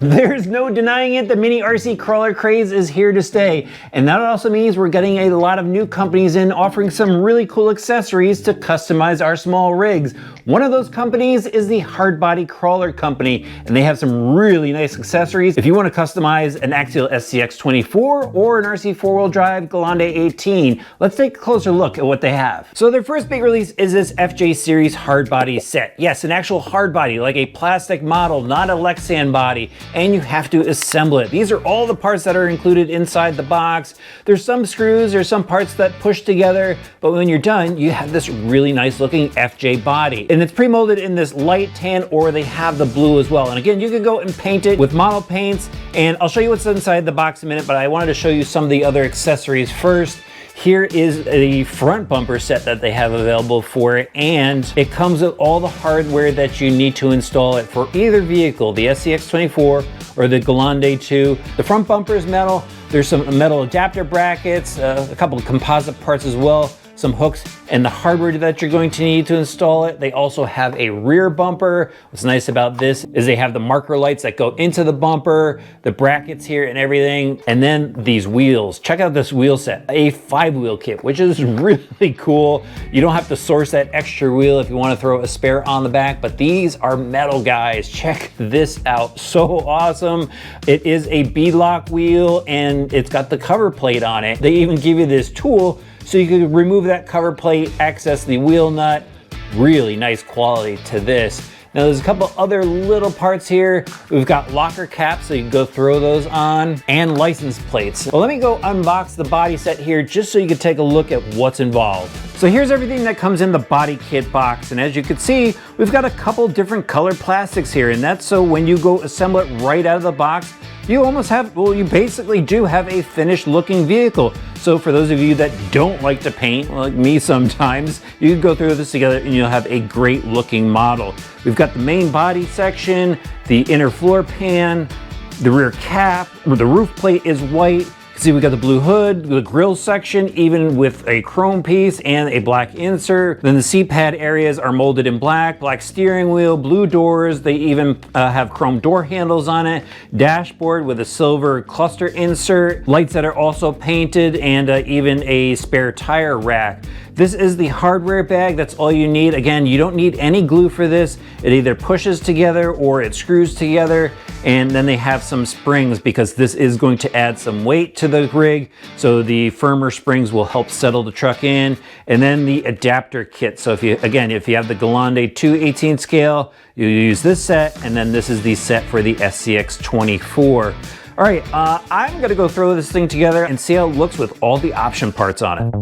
There's no denying it, the mini RC crawler craze is here to stay. And that also means we're getting a lot of new companies in offering some really cool accessories to customize our small rigs. One of those companies is the Hardbody Crawler Company, and they have some really nice accessories if you want to customize an axial SCX24 or an RC four-wheel drive Gelande 18. Let's take a closer look at what they have. So their first big release is this FJ Series hardbody set. Yes, an actual hardbody, like a plastic model, not a Lexan body, and you have to assemble it. These are all the parts that are included inside the box. There's some screws, there's some parts that push together, but when you're done, you have this really nice looking FJ body. And it's pre-molded in this light tan, or they have the blue as well. And again, you could go and paint it with model paints, and I'll show you what's inside the box in a minute, but I wanted to show you some of the other accessories first. Here is the front bumper set that they have available for it, and it comes with all the hardware that you need to install it for either vehicle, the SCX24 or the Gelande II. The front bumper is metal. There's some metal adapter brackets, a couple of composite parts as well, some hooks, and the hardware that you're going to need to install it. They also have a rear bumper. What's nice about this is they have the marker lights that go into the bumper, the brackets here and everything, and then these wheels. Check out this wheel set, a 5-wheel kit, which is really cool. You don't have to source that extra wheel if you want to throw a spare on the back, but these are metal, guys. Check this out, so awesome. It is a beadlock wheel, and it's got the cover plate on it. They even give you this tool so you can remove that cover plate, access the wheel nut. Really nice quality to this. Now there's a couple other little parts here. We've got locker caps, so you can go throw those on, and license plates. Well, let me go unbox the body set here just so you can take a look at what's involved. So here's everything that comes in the body kit box, and as you can see, we've got a couple different colored plastics here, and that's so when you go assemble it right out of the box, you almost have, well, you basically do have a finished looking vehicle. So for those of you that don't like to paint, like me sometimes, you can go through this together and you'll have a great looking model. We've got the main body section, the inner floor pan, the rear cap, the roof plate is white. See, we got the blue hood, the grille section, even with a chrome piece and a black insert. Then the seat pad areas are molded in black, black steering wheel, blue doors. They even have chrome door handles on it. Dashboard with a silver cluster insert. Lights that are also painted, and even a spare tire rack. This is the hardware bag. That's all you need. Again, you don't need any glue for this. It either pushes together or it screws together. And then they have some springs because this is going to add some weight to the rig. So the firmer springs will help settle the truck in. And then the adapter kit. So if you have the Gelande 2/18 scale, you use this set, and then this is the set for the SCX24. All right, I'm gonna go throw this thing together and see how it looks with all the option parts on it.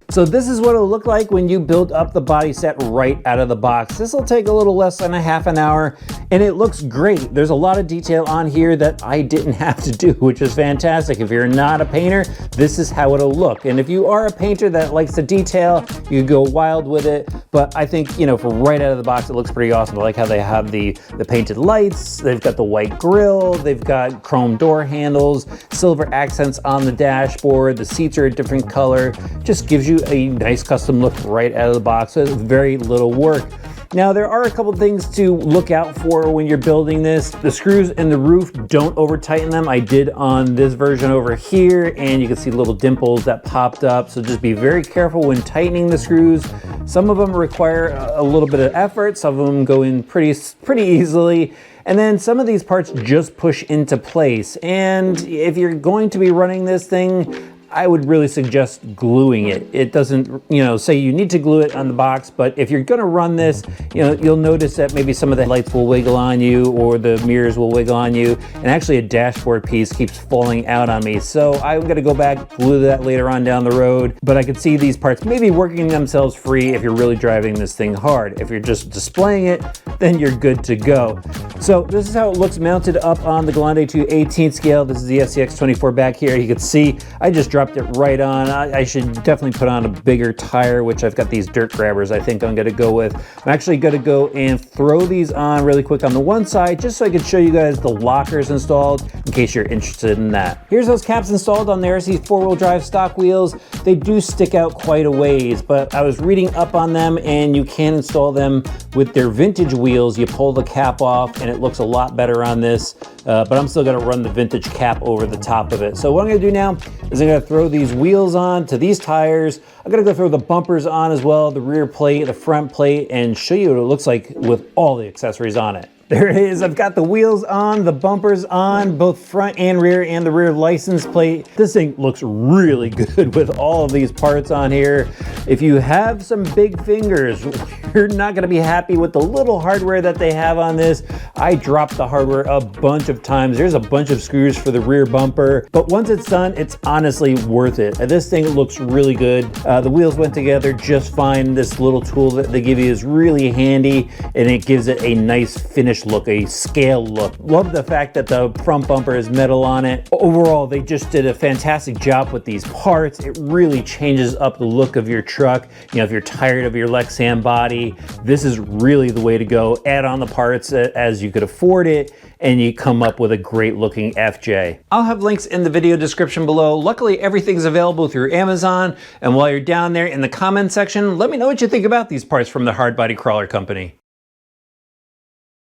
So this is what it'll look like when you build up the body set right out of the box. This will take a little less than a half an hour, and it looks great. There's a lot of detail on here that I didn't have to do, which is fantastic. If you're not a painter, this is how it'll look. And if you are a painter that likes the detail, you can go wild with it. But I think, you know, for right out of the box, it looks pretty awesome. I like how they have the painted lights. They've got the white grille. They've got chrome door handles, silver accents on the dashboard. The seats are a different color. Just gives you a nice custom look right out of the box. So it's very little work. Now there are a couple things to look out for when you're building this. The screws in the roof, don't over tighten them. I did on this version over here, and you can see little dimples that popped up. So just be very careful when tightening the screws. Some of them require a little bit of effort. Some of them go in pretty easily. And then some of these parts just push into place. And if you're going to be running this thing, I would really suggest gluing it. It doesn't, you know, say you need to glue it on the box, but if you're gonna run this, you know, you'll notice that maybe some of the lights will wiggle on you, or the mirrors will wiggle on you, and actually a dashboard piece keeps falling out on me. So I'm gonna go back, glue that later on down the road, but I could see these parts maybe working themselves free if you're really driving this thing hard. If you're just displaying it, then you're good to go. So this is how it looks mounted up on the Gelande II 18 scale. This is the SCX24 back here. You can see I just dropped it right on. I should definitely put on a bigger tire, which I've got these dirt grabbers I think I'm going to go with. I'm actually going to go and throw these on really quick on the one side just so I can show you guys the lockers installed in case you're interested in that. Here's those caps installed on the RC 4-wheel drive stock wheels. They do stick out quite a ways, but I was reading up on them and you can install them with their vintage wheels. You pull the cap off and it looks a lot better on this, but I'm still gonna run the vintage cap over the top of it. So what I'm gonna do now is I'm gonna throw these wheels on to these tires. I'm gonna go throw the bumpers on as well, the rear plate, the front plate, and show you what it looks like with all the accessories on it. There it is. I've got the wheels on, the bumpers on, both front and the rear license plate. This thing looks really good with all of these parts on here. If you have some big fingers, you're not going to be happy with the little hardware that they have on this. I dropped the hardware a bunch of times. There's a bunch of screws for the rear bumper, but once it's done, it's honestly worth it. This thing looks really good. The wheels went together just fine. This little tool that they give you is really handy, and it gives it a nice finish look, a scale look. Love the fact that the front bumper is metal on it. Overall, they just did a fantastic job with these parts. It really changes up the look of your truck. You know, if you're tired of your Lexan body, this is really the way to go. Add on the parts as you could afford it, and you come up with a great looking FJ. I'll have links in the video description below. Luckily, everything's available through Amazon, and while you're down there in the comment section, let me know what you think about these parts from the Hardbody Crawler Company.